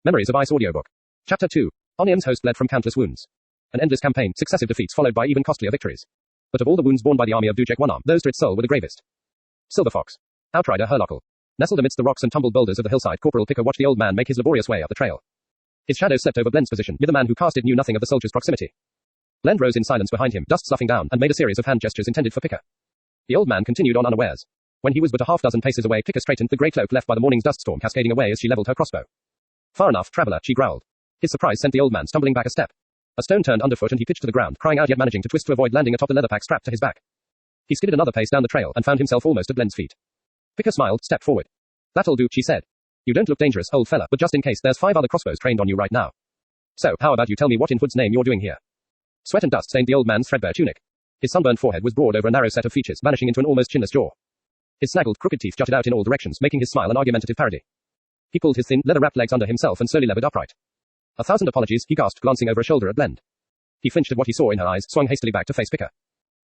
Memories of Ice Audiobook. Chapter 2. Onium's host bled from countless wounds. An endless campaign, successive defeats followed by even costlier victories. But of all the wounds borne by the army of Dujek One Arm, those to its soul were the gravest. Silver Fox. Outrider Herlockle. Nestled amidst the rocks and tumbled boulders of the hillside, Corporal Picker watched the old man make his laborious way up the trail. His shadow slept over Blend's position, yet the man who cast it knew nothing of the soldier's proximity. Blend rose in silence behind him, dust sloughing down, and made a series of hand gestures intended for Picker. The old man continued on unawares. When he was but a half-dozen paces away, Picker straightened, the grey cloak left by the morning's dust storm cascading away as she leveled her crossbow. Far enough, traveler, she growled. His surprise sent the old man stumbling back a step. A stone turned underfoot and he pitched to the ground, crying out yet managing to twist to avoid landing atop the leather pack strapped to his back. He skidded another pace down the trail and found himself almost at Blend's feet. Picker smiled, stepped forward. That'll do, she said. You don't look dangerous, old fella, but just in case, there's 5 other crossbows trained on you right now. So, how about you tell me what in Hood's name you're doing here? Sweat and dust stained the old man's threadbare tunic. His sunburned forehead was broad over a narrow set of features, vanishing into an almost chinless jaw. His snaggled, crooked teeth jutted out in all directions, making his smile an argumentative parody. He pulled his thin, leather-wrapped legs under himself and slowly levered upright. 1,000 apologies, he gasped, glancing over a shoulder at Blend. He flinched at what he saw in her eyes, swung hastily back to face Picker.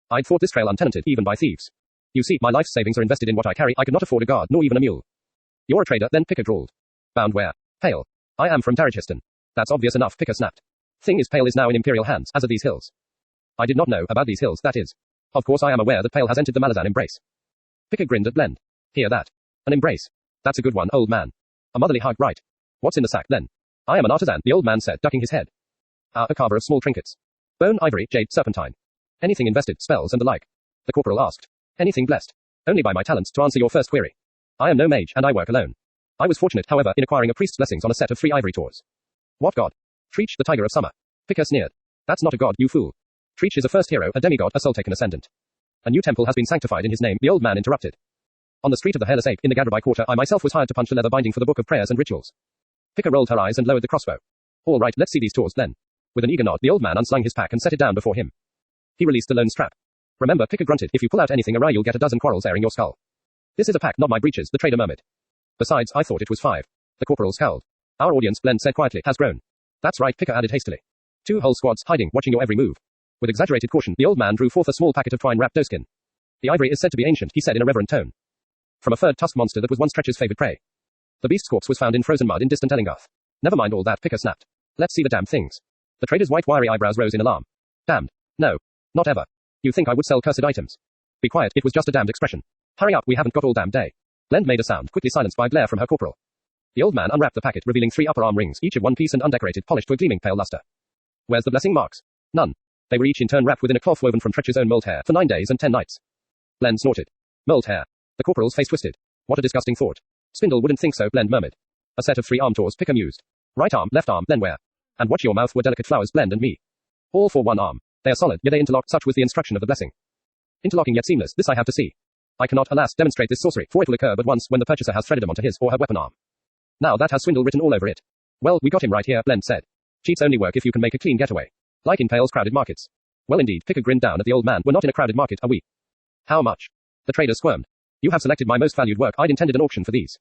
I'd thought this trail untenanted, even by thieves. You see, my life's savings are invested in what I carry. I could not afford a guard, nor even a mule. You're a trader, then, Picker drawled. Bound where? Pale. I am from Darraghiston. That's obvious enough, Picker snapped. Thing is, Pale is now in Imperial hands, as are these hills. I did not know about these hills, that is. Of course I am aware that Pale has entered the Malazan embrace. Picker grinned at Blend. Hear that? An embrace. That's a good one, old man. A motherly hug, right? What's in the sack, then? I am an artisan, the old man said, ducking his head. A carver of small trinkets. Bone, ivory, jade, serpentine. Anything invested, spells and the like. The corporal asked. Anything blessed. Only by my talents, to answer your first query. I am no mage, and I work alone. I was fortunate, however, in acquiring a priest's blessings on a set of 3 ivory tours. What god? Treach, the tiger of summer. Picker sneered. That's not a god, you fool. Treach is a first hero, a demigod, a soul-taken ascendant. A new temple has been sanctified in his name, the old man interrupted. On the street of the Hairless Ape, in the Gadrabai quarter, I myself was hired to punch the leather binding for the book of prayers and rituals. Picker rolled her eyes and lowered the crossbow. All right, let's see these tours, then. With an eager nod, the old man unslung his pack and set it down before him. He released the lone strap. Remember, Picker grunted, if you pull out anything awry you'll get a dozen quarrels airing your skull. This is a pack, not my breeches, the trader murmured. Besides, I thought it was 5. The corporal scowled. Our audience, Blend said quietly, has grown. That's right, Picker added hastily. 2 whole squads, hiding, watching your every move. With exaggerated caution, the old man drew forth a small packet of twine-wrapped doeskin. The ivory is said to be ancient, he said in a reverent tone. From a furred tusk monster that was once Tretcher's favored prey. The beast's corpse was found in frozen mud in distant Ellingarth. Never mind all that, Picker snapped. Let's see the damn things. The trader's white wiry eyebrows rose in alarm. Damned. No. Not ever. You think I would sell cursed items? Be quiet, it was just a damned expression. Hurry up, we haven't got all damn day. Blend made a sound, quickly silenced by glare from her corporal. The old man unwrapped the packet, revealing 3 upper arm rings, each of one piece and undecorated, polished to a gleaming pale luster. Where's the blessing marks? None. They were each in turn wrapped within a cloth woven from Tretcher's own mold hair, for 9 days and 10 nights. Blend snorted. Mold hair. The corporal's face twisted. What a disgusting thought. Spindle wouldn't think so, Blend murmured. A set of 3 arm tours, Picker mused. Right arm, left arm, then where? And watch your mouth were delicate flowers, Blend and me. All for 1 arm. They are solid, yet they interlock, such was the instruction of the blessing. Interlocking yet seamless, this I have to see. I cannot, alas, demonstrate this sorcery, for it will occur but once when the purchaser has threaded them onto his or her weapon arm. Now that has swindle written all over it. Well, we got him right here, Blend said. Cheats only work if you can make a clean getaway. Like in Pale's crowded markets. Well indeed, Picker grinned down at the old man. We're not in a crowded market, are we? How much? The trader squirmed. You have selected my most valued work. I'd intended an auction for these.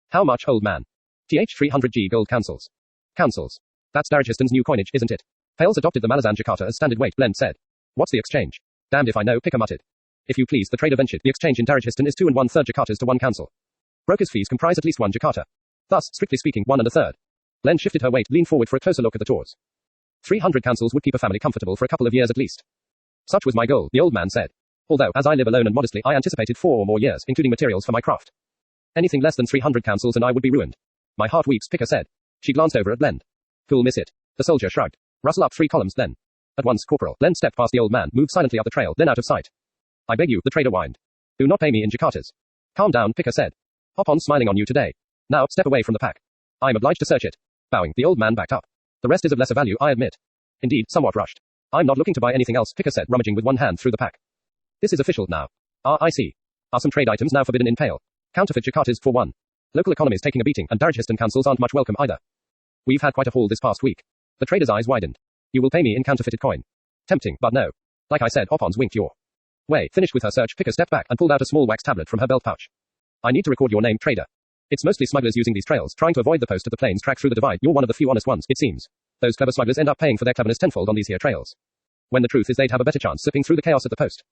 How much, old man? 300G gold councils. Councils. That's Darraghiston's new coinage, isn't it? Pale's adopted the Malazan Jakarta as standard weight, Blend said. What's the exchange? Damned if I know, Picker muttered. If you please, the trader ventured. The exchange in Darraghiston is 2 1/3 Jakartas to 1 council. Broker's fees comprise at least 1 Jakarta. Thus, strictly speaking, 1 1/3. Blend shifted her weight, leaned forward for a closer look at the tours. 300 councils would keep a family comfortable for a couple of years at least. Such was my goal, the old man said. Although, as I live alone and modestly, I anticipated 4 or more years, including materials for my craft. Anything less than 300 councils and I would be ruined. My heart weeps, Picker said. She glanced over at Blend. Who'll miss it? The soldier shrugged. Rustle up 3 columns, then. At once, corporal. Blend stepped past the old man, moved silently up the trail, then out of sight. I beg you, the trader whined. Do not pay me in Jakartas. Calm down, Picker said. Hop on smiling on you today. Now, step away from the pack. I'm obliged to search it. Bowing, the old man backed up. The rest is of lesser value, I admit. Indeed, somewhat rushed. I'm not looking to buy anything else, Picker said, rummaging with one hand through the pack. This is official now. Ah, I see. Are some trade items now forbidden in Pale? Counterfeit Jakartas for 1. Local economy's taking a beating, and Darraghiston councils aren't much welcome either. We've had quite a haul this past week. The trader's eyes widened. You will pay me in counterfeited coin. Tempting, but no. Like I said, Opons winked your way. Finished with her search, Picker stepped back and pulled out a small wax tablet from her belt pouch. I need to record your name, trader. It's mostly smugglers using these trails, trying to avoid the post at the plains track through the divide. You're one of the few honest ones, it seems. Those clever smugglers end up paying for their cleverness tenfold on these here trails. When the truth is they'd have a better chance slipping through the chaos at the post.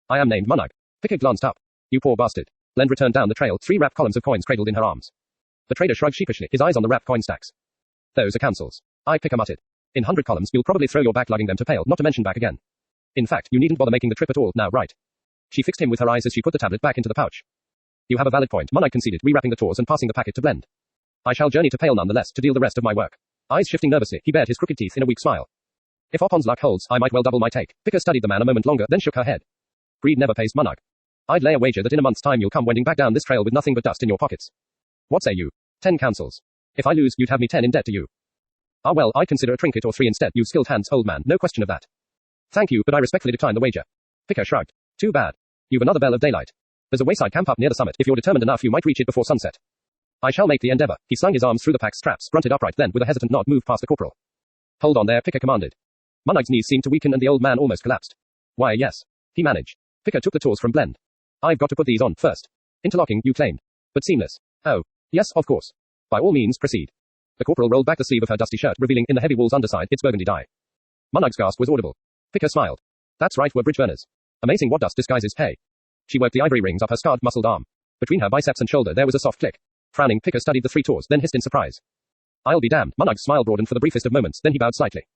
I am named Munug. Picker glanced up. You poor bastard. Blend returned down the trail, 3 wrapped columns of coins cradled in her arms. The trader shrugged sheepishly, his eyes on the wrapped coin stacks. Those are councils. Picker muttered. In 100 columns, you'll probably throw your back lugging them to Pale, not to mention back again. In fact, you needn't bother making the trip at all, now, right? She fixed him with her eyes as she put the tablet back into the pouch. You have a valid point, Monog conceded, rewrapping the tawse and passing the packet to Blend. I shall journey to Pale nonetheless to deal the rest of my work. Eyes shifting nervously, he bared his crooked teeth in a weak smile. If Opon's luck holds, I might well double my take. Picker studied the man a moment longer, then shook her head. Greed never pays, Monog. I'd lay a wager that in a month's time you'll come wending back down this trail with nothing but dust in your pockets. What say you? 10 councils. If I lose, you'd have me 10 in debt to you. Ah well, I'd consider a trinket or 3 instead, you've skilled hands, old man, no question of that. Thank you, but I respectfully decline the wager. Picker shrugged. Too bad. You've another bell of daylight. There's a wayside camp up near the summit. If you're determined enough, you might reach it before sunset. I shall make the endeavor. He slung his arms through the pack straps, grunted upright, then with a hesitant nod moved past the corporal. Hold on there, Picker commanded. Monog's knees seemed to weaken and the old man almost collapsed. Why, yes. He managed. Picker took the tawse from Blend. I've got to put these on first. Interlocking, you claimed. But seamless. Oh. Yes, of course. By all means, proceed. The corporal rolled back the sleeve of her dusty shirt, revealing, in the heavy wool's underside, its burgundy dye. Monog's gasp was audible. Picker smiled. That's right, we're bridge burners. Amazing what dust disguises pay. She worked the ivory rings up her scarred, muscled arm. Between her biceps and shoulder there was a soft click. Frowning, Picker studied the 3 tawse, then hissed in surprise. I'll be damned. Monog's smile broadened for the briefest of moments, then he bowed slightly.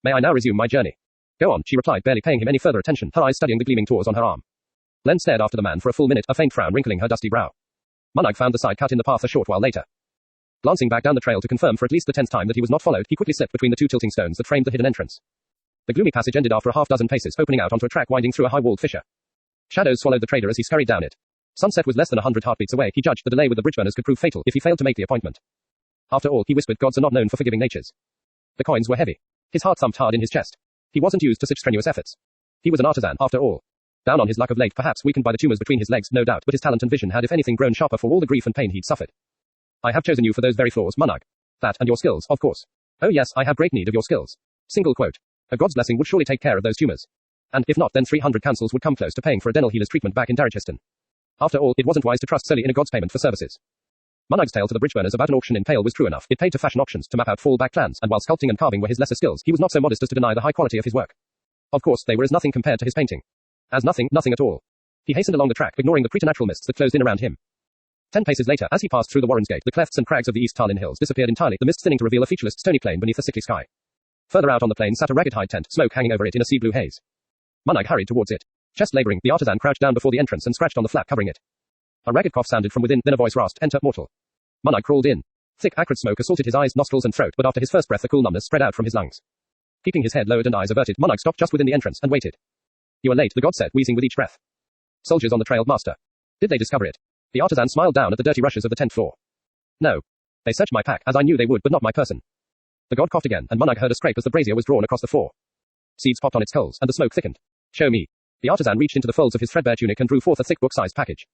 May I now resume my journey? Go on, she replied, barely paying him any further attention, her eyes studying the gleaming tawse on her arm. Blend stared after the man for a full minute, a faint frown wrinkling her dusty brow. Monog found the side cut in the path a short while later. Glancing back down the trail to confirm for at least the 10th time that he was not followed, he quickly slipped between the 2 tilting stones that framed the hidden entrance. The gloomy passage ended after a half-dozen paces, opening out onto a track winding through a high-walled fissure. Shadows swallowed the trader as he scurried down it. Sunset was less than 100 heartbeats away. He judged the delay with the bridge burners could prove fatal if he failed to make the appointment. After all, he whispered, gods are not known for forgiving natures. The coins were heavy. His heart thumped hard in his chest. He wasn't used to such strenuous efforts. He was an artisan, after all. Down on his luck of late, perhaps weakened by the tumors between his legs, no doubt, but his talent and vision had if anything grown sharper for all the grief and pain he'd suffered. I have chosen you for those very flaws, Monog. That, and your skills, of course. Oh yes, I have great need of your skills. Single quote. A god's blessing would surely take care of those tumors. And if not, then 300 councils would come close to paying for a dental healer's treatment back in Darrichiston. After all, it wasn't wise to trust solely in a god's payment for services. Monog's tale to the bridge burners about an auction in Pale was true enough. It paid to fashion auctions to map out fallback plans, and while sculpting and carving were his lesser skills, he was not so modest as to deny the high quality of his work. Of course, they were as nothing compared to his painting. As nothing at all. He hastened along the track, ignoring the preternatural mists that closed in around him. 10 paces later, as he passed through the Warren's Gate, the clefts and crags of the East Tarlin Hills disappeared entirely, the mist thinning to reveal a featureless, stony plain beneath a sickly sky. Further out on the plain sat a ragged hide tent, smoke hanging over it in a sea-blue haze. Monog hurried towards it. Chest laboring, the artisan crouched down before the entrance and scratched on the flap covering it. A ragged cough sounded from within, then a voice rasped, enter, mortal. Monog crawled in. Thick, acrid smoke assaulted his eyes, nostrils and throat, but after his first breath a cool numbness spread out from his lungs. Keeping his head lowered and eyes averted, Monog stopped just within the entrance and waited. You are late, the god said, wheezing with each breath. Soldiers on the trail, master. Did they discover it? The artisan smiled down at the dirty rushes of the 10th floor. No. They searched my pack, as I knew they would, but not my person. The god coughed again, and Monog heard a scrape as the brazier was drawn across the floor. Seeds popped on its coals, and the smoke thickened. Show me. The artisan reached into the folds of his threadbare tunic and drew forth a thick book-sized package.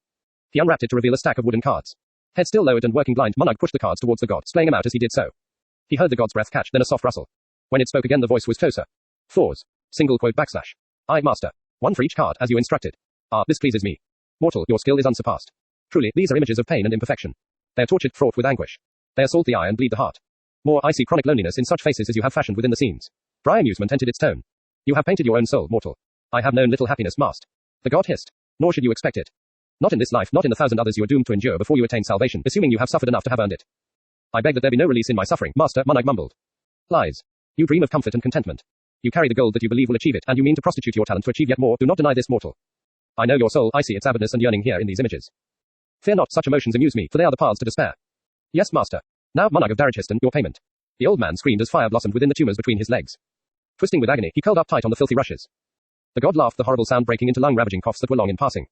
He unwrapped it to reveal a stack of wooden cards. Head still lowered and working blind, Monog pushed the cards towards the god, splaying them out as he did so. He heard the god's breath catch, then a soft rustle. When it spoke again, the voice was closer. Fours. Single quote backslash. Aye, master. 1 for each card, as you instructed. Ah, this pleases me. Mortal, your skill is unsurpassed. Truly, these are images of pain and imperfection. They are tortured, fraught with anguish. They assault the eye and bleed the heart. More, I see chronic loneliness in such faces as you have fashioned within the scenes. Dry amusement entered its tone. You have painted your own soul, mortal. I have known little happiness, master. The god hissed. Nor should you expect it. Not in this life, not in the 1,000 others you are doomed to endure before you attain salvation, assuming you have suffered enough to have earned it. I beg that there be no release in my suffering, master, Monog mumbled. Lies. You dream of comfort and contentment. You carry the gold that you believe will achieve it, and you mean to prostitute your talent to achieve yet more. Do not deny this, mortal. I know your soul, I see its avidness and yearning here in these images. Fear not, such emotions amuse me, for they are the paths to despair. Yes, master. Now, Monog of Darrichiston, your payment. The old man screamed as fire blossomed within the tumors between his legs. Twisting with agony, he curled up tight on the filthy rushes. The god laughed, the horrible sound breaking into lung-ravaging coughs that were long in passing.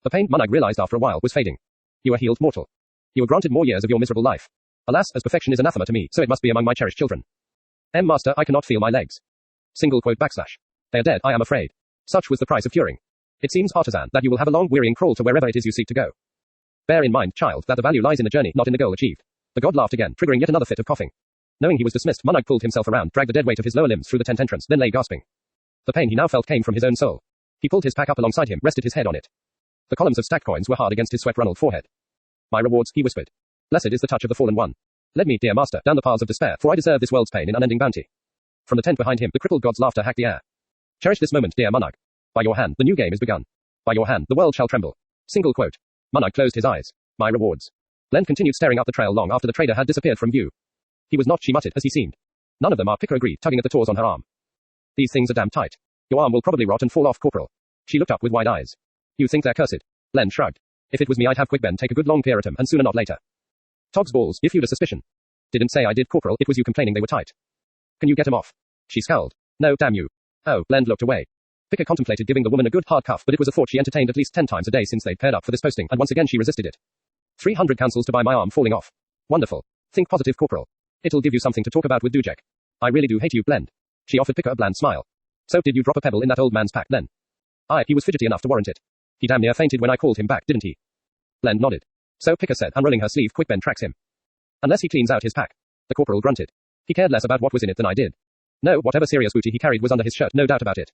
The pain, Monog realized after a while, was fading. You are healed, mortal. You are granted more years of your miserable life. Alas, as perfection is anathema to me, so it must be among my cherished children. Master, I cannot feel my legs. Single quote backslash. They are dead, I am afraid. Such was the price of curing. It seems, artisan, that you will have a long, wearying crawl to wherever it is you seek to go. Bear in mind, child, that the value lies in the journey, not in the goal achieved. The god laughed again, triggering yet another fit of coughing. Knowing he was dismissed, Monog pulled himself around, dragged the dead weight of his lower limbs through the tent entrance, then lay gasping. The pain he now felt came from his own soul. He pulled his pack up alongside him, rested his head on it. The columns of stacked coins were hard against his sweat-runneled forehead. My rewards, he whispered. Blessed is the touch of the fallen one. Lead me, dear master, down the paths of despair, for I deserve this world's pain in unending bounty. From the tent behind him, the crippled god's laughter hacked the air. Cherish this moment, dear Monog. By your hand, the new game is begun. By your hand, the world shall tremble. Single quote. Monog closed his eyes. My rewards. Len continued staring up the trail long after the trader had disappeared from view. He was not, she muttered, as he seemed. None of them are, Picker agreed, tugging at the tawse on her arm. These things are damn tight. Your arm will probably rot and fall off, Corporal. She looked up with wide eyes. You think they're cursed? Len shrugged. If it was me, I'd have Quickben take a good long peer at 'em, and sooner not later. Togs balls, if you'd a suspicion. Didn't say I did, Corporal, it was you complaining they were tight. Can you get 'em off? She scowled. No, damn you. Oh, Len looked away. Picker contemplated giving the woman a good hard cuff, but it was a thought she entertained at least 10 times a day since they'd paired up for this posting, and once again she resisted it. 300 counsels to buy my arm falling off. Wonderful. Think positive, Corporal. It'll give you something to talk about with Dujek. I really do hate you, Blend. She offered Picker a bland smile. So did you drop a pebble in that old man's pack, Len? Aye, he was fidgety enough to warrant it. He damn near fainted when I called him back, didn't he? Blend nodded. So Picker said, unrolling her sleeve, Quickben tracks him. Unless he cleans out his pack. The corporal grunted. He cared less about what was in it than I did. No, whatever serious booty he carried was under his shirt, no doubt about it.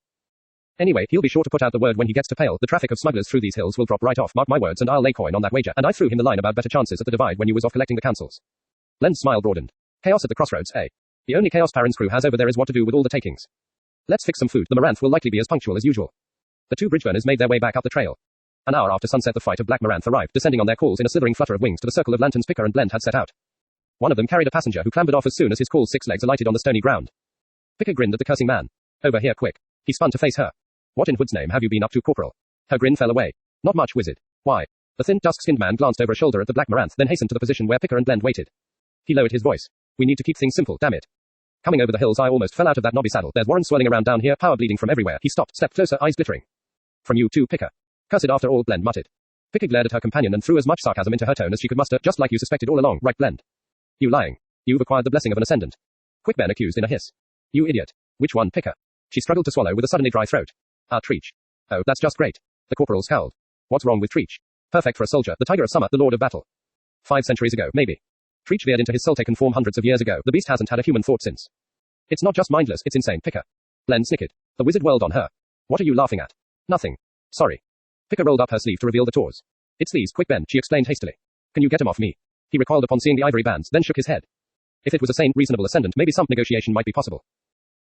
Anyway, he'll be sure to put out the word when he gets to Pale. The traffic of smugglers through these hills will drop right off, mark my words, and I'll lay coin on that wager. And I threw him the line about better chances at the divide when you was off collecting the councils. Len's smile broadened. Chaos at the crossroads, eh? The only chaos Parent's crew has over there is what to do with all the takings. Let's fix some food. The Maranth will likely be as punctual as usual. The two bridge burners made their way back up the trail. An hour after sunset, the fight of Black Maranth arrived, descending on their calls in a slithering flutter of wings to the circle of lanterns Picker and Blend had set out. One of them carried a passenger who clambered off as soon as his call's 6 legs alighted on the stony ground. Picker grinned at the cursing man. Over here, quick. He spun to face her. What in Hood's name have you been up to, Corporal? Her grin fell away. Not much, wizard. Why? The thin, dusk-skinned man glanced over a shoulder at the Black Maranth, then hastened to the position where Picker and Blend waited. He lowered his voice. We need to keep things simple, damn it. Coming over the hills, I almost fell out of that knobby saddle. There's Warren swirling around down here, power bleeding from everywhere. He stopped, stepped closer, eyes glittering. From you too, Picker. Cursed after all, Blend muttered. Picker glared at her companion and threw as much sarcasm into her tone as she could muster, just like you suspected all along, right, Blend? You lying. You've acquired the blessing of an ascendant. Quickben accused in a hiss. You idiot. Which one, Picker? She struggled to swallow with a suddenly dry throat. Treach. Oh, that's just great. The corporal scowled. What's wrong with Treach? Perfect for a soldier, the tiger of summer, the lord of battle. 5 centuries ago, maybe. Treach veered into his soul-taken form hundreds of years ago. The beast hasn't had a human thought since. It's not just mindless, it's insane, Picker. Blend snickered. The wizard whirled on her. What are you laughing at? Nothing. Sorry. Picker rolled up her sleeve to reveal the tawse. It's these, Quickben, she explained hastily. Can you get 'em off me? He recoiled upon seeing the ivory bands, then shook his head. If it was a sane, reasonable ascendant, maybe some negotiation might be possible.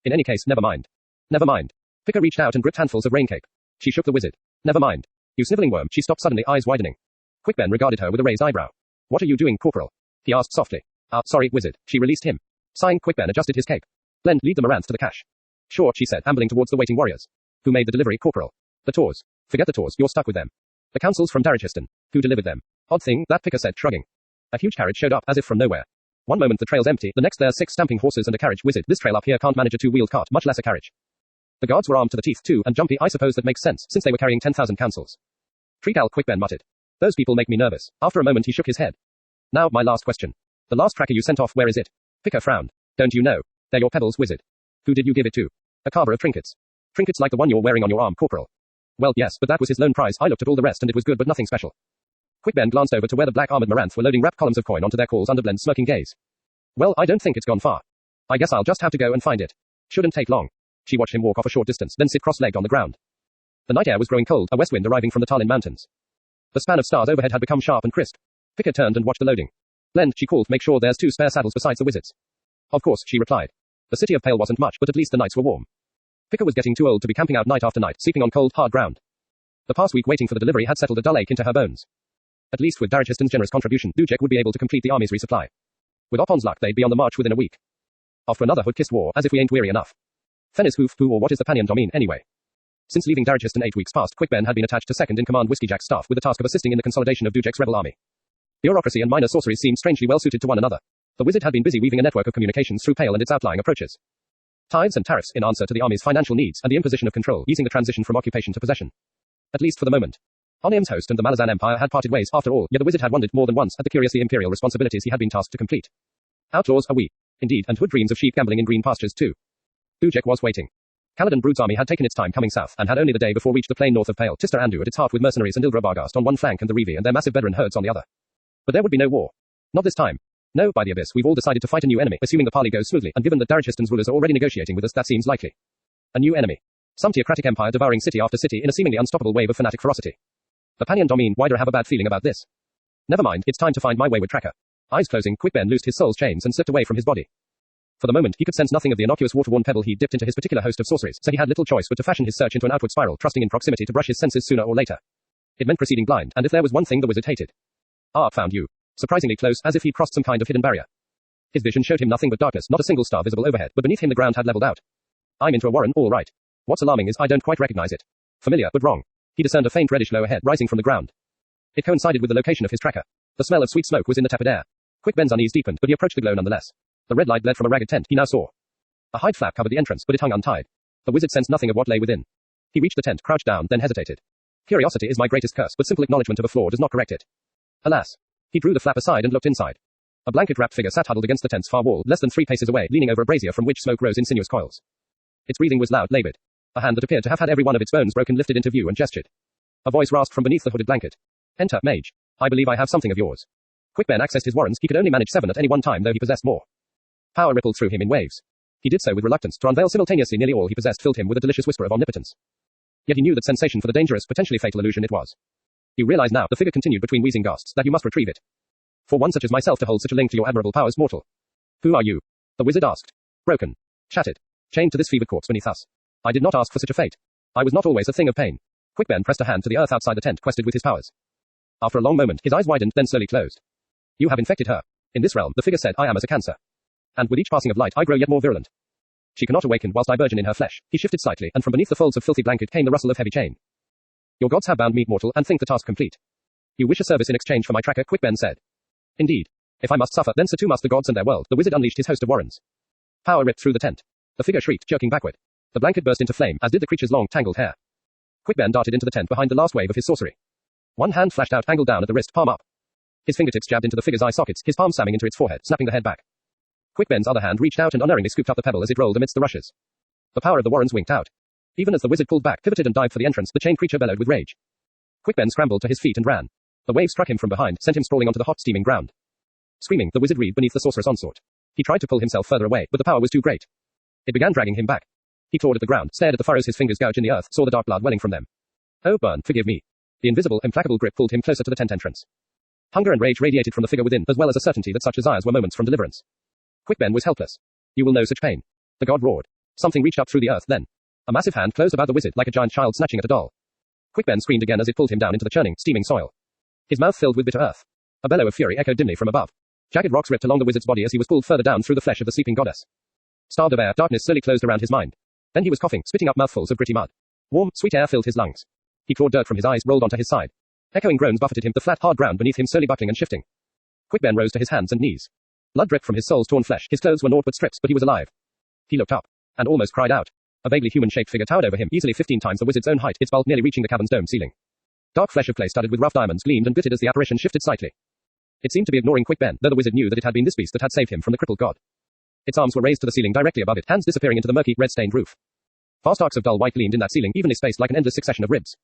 In any case, never mind. Never mind. Picker reached out and gripped handfuls of raincape. She shook the wizard. Never mind. You sniveling worm, she stopped suddenly, eyes widening. Quickben regarded her with a raised eyebrow. What are you doing, Corporal? He asked softly. Sorry, wizard. She released him. Sighing, Quickben adjusted his cape. Blend, lead the Maranth to the cache. Sure, she said, ambling towards the waiting warriors. Who made the delivery, Corporal? The Tors. Forget the Tors, you're stuck with them. The councils from Darrichiston. Who delivered them? Odd thing, that Picker said, shrugging. A huge carriage showed up, as if from nowhere. One moment the trail's empty, the next there's 6 stamping horses and a carriage. Wizard, this trail up here can't manage a 2-wheeled cart, much less a carriage. The guards were armed to the teeth too, and jumpy. I suppose that makes sense, since they were carrying 10,000 councils. Treacal, Quickben muttered. Those people make me nervous. After a moment he shook his head. Now, my last question. The last tracker you sent off, where is it? Picker frowned. Don't you know? They're your pebbles, wizard. Who did you give it to? A carver of trinkets. Trinkets like the one you're wearing on your arm, Corporal. Well, yes, but that was his lone prize. I looked at all the rest and it was good but nothing special. Quickben glanced over to where the black-armored Maranth were loading wrapped columns of coin onto their calls under Blend's smirking gaze. Well, I don't think it's gone far. I guess I'll just have to go and find it. Shouldn't take long. She watched him walk off a short distance, then sit cross-legged on the ground. The night air was growing cold, a west wind arriving from the Tarlin Mountains. The span of stars overhead had become sharp and crisp. Picker turned and watched the loading. Blend, she called, make sure there's 2 spare saddles besides the wizard's. Of course, she replied. The city of Pale wasn't much, but at least the nights were warm. Picker was getting too old to be camping out night after night, sleeping on cold, hard ground. The past week waiting for the delivery had settled a dull ache into her bones. At least with Darrichiston's generous contribution, Dujek would be able to complete the army's resupply. With Opon's luck, they'd be on the march within a week. Off to another hood-kissed war, as if we ain't weary enough. Fennis hoof, who or what is the Panion Domine, anyway? Since leaving Darrichiston 8 weeks past, Quickben had been attached to second-in-command Whiskey Jack's staff with the task of assisting in the consolidation of Dujek's rebel army. Bureaucracy and minor sorceries seemed strangely well suited to one another. The wizard had been busy weaving a network of communications through Pale and its outlying approaches. Tithes and tariffs in answer to the army's financial needs, and the imposition of control, easing the transition from occupation to possession. At least for the moment. Onium's host and the Malazan Empire had parted ways after all, yet the wizard had wondered more than once at the curiously imperial responsibilities he had been tasked to complete. Outlaws are we. Indeed, and Hood dreams of sheep gambling in green pastures too. Dujek was waiting. Kaladin Brood's army had taken its time coming south, and had only the day before reached the plain north of Pale, Tister Andu at its heart with mercenaries and Ildra Bargast on one flank and the Revi and their massive veteran herds on the other. But there would be no war. Not this time. No, by the abyss, we've all decided to fight a new enemy, assuming the parley goes smoothly, and given that Darrichiston's rulers are already negotiating with us, that seems likely. A new enemy. Some theocratic empire devouring city after city in a seemingly unstoppable wave of fanatic ferocity. The Panion Domine, why do I have a bad feeling about this? Never mind, it's time to find my wayward tracker. Eyes closing, Quickben loosed his soul's chains and slipped away from his body. For the moment, he could sense nothing of the innocuous water-worn pebble he'd dipped into his particular host of sorceries, so he had little choice but to fashion his search into an outward spiral, trusting in proximity to brush his senses sooner or later. It meant proceeding blind, and if there was one thing the wizard hated. Art found you. Surprisingly close, as if he'd crossed some kind of hidden barrier. His vision showed him nothing but darkness, not a single star visible overhead, but beneath him the ground had leveled out. I'm into a warren, all right. What's alarming is I don't quite recognize it. Familiar, but wrong. He discerned a faint reddish glow ahead, rising from the ground. It coincided with the location of his tracker. The smell of sweet smoke was in the tepid air. Quick Ben's unease deepened, but he approached the glow nonetheless. The red light led from a ragged tent he now saw. A hide flap covered the entrance, but it hung untied. The wizard sensed nothing of what lay within. He reached the tent, crouched down, then hesitated. Curiosity is my greatest curse, but simple acknowledgement of a flaw does not correct it. Alas. He drew the flap aside and looked inside. A blanket-wrapped figure sat huddled against the tent's far wall, less than 3 paces away, leaning over a brazier from which smoke rose in sinuous coils. Its breathing was loud, labored. A hand that appeared to have had every one of its bones broken lifted into view and gestured. A voice rasped from beneath the hooded blanket. Enter, mage. I believe I have something of yours. Quick Ben accessed his warrens. He could only manage 7 at any one time, though he possessed more. Power rippled through him in waves. He did so with reluctance. To unveil simultaneously nearly all he possessed filled him with a delicious whisper of omnipotence. Yet he knew that sensation for the dangerous, potentially fatal illusion it was. You realize now, the figure continued between wheezing gasps, that you must retrieve it. For one such as myself to hold such a link to your admirable powers, mortal. Who are you? The wizard asked. Broken. Shattered. Chained to this fevered corpse beneath us. I did not ask for such a fate. I was not always a thing of pain. Quick Ben pressed a hand to the earth outside the tent, quested with his powers. After a long moment, his eyes widened, then slowly closed. You have infected her. In this realm, the figure said, I am as a cancer. And with each passing of light, I grow yet more virulent. She cannot awaken whilst I burgeon in her flesh. He shifted slightly, and from beneath the folds of filthy blanket came the rustle of heavy chain. Your gods have bound me, mortal, and think the task complete. You wish a service in exchange for my tracker, Quick Ben said. Indeed. If I must suffer, then so too must the gods and their world. The wizard unleashed his host of warrens. Power ripped through the tent. The figure shrieked, jerking backward. The blanket burst into flame, as did the creature's long, tangled hair. Quick Ben darted into the tent behind the last wave of his sorcery. One hand flashed out, angled down at the wrist, palm up. His fingertips jabbed into the figure's eye sockets, his palm slamming into its forehead, snapping the head back. Quick Ben's other hand reached out and unerringly scooped up the pebble as it rolled amidst the rushes. The power of the warrens winked out. Even as the wizard pulled back, pivoted and dived for the entrance, the chained creature bellowed with rage. Quick Ben scrambled to his feet and ran. The wave struck him from behind, sent him sprawling onto the hot, steaming ground. Screaming, the wizard writhed beneath the sorcerer's onslaught. He tried to pull himself further away, but the power was too great. It began dragging him back. He clawed at the ground, stared at the furrows his fingers gouged in the earth, saw the dark blood welling from them. Oh, burn, forgive me. The invisible, implacable grip pulled him closer to the tent entrance. Hunger and rage radiated from the figure within, as well as a certainty that such desires were moments from deliverance. Quick Ben was helpless. You will know such pain. The god roared. Something reached up through the earth, then. A massive hand closed about the wizard like a giant child snatching at a doll. Quick Ben screamed again as it pulled him down into the churning, steaming soil. His mouth filled with bitter earth. A bellow of fury echoed dimly from above. Jagged rocks ripped along the wizard's body as he was pulled further down through the flesh of the sleeping goddess. Starved of air, darkness slowly closed around his mind. Then he was coughing, spitting up mouthfuls of gritty mud. Warm, sweet air filled his lungs. He clawed dirt from his eyes, rolled onto his side. Echoing groans buffeted him, the flat, hard ground beneath him slowly buckling and shifting. Quick Ben rose to his hands and knees. Blood dripped from his soul's torn flesh, his clothes were naught but strips, but he was alive. He looked up. And almost cried out. A vaguely human-shaped figure towered over him, easily 15 times the wizard's own height, its bulk nearly reaching the cavern's dome ceiling. Dark flesh of clay studded with rough diamonds gleamed and glittered as the apparition shifted slightly. It seemed to be ignoring Quick Ben, though the wizard knew that it had been this beast that had saved him from the crippled god. Its arms were raised to the ceiling directly above it, hands disappearing into the murky, red-stained roof. Vast arcs of dull white gleamed in that ceiling, evenly spaced like an endless succession of ribs.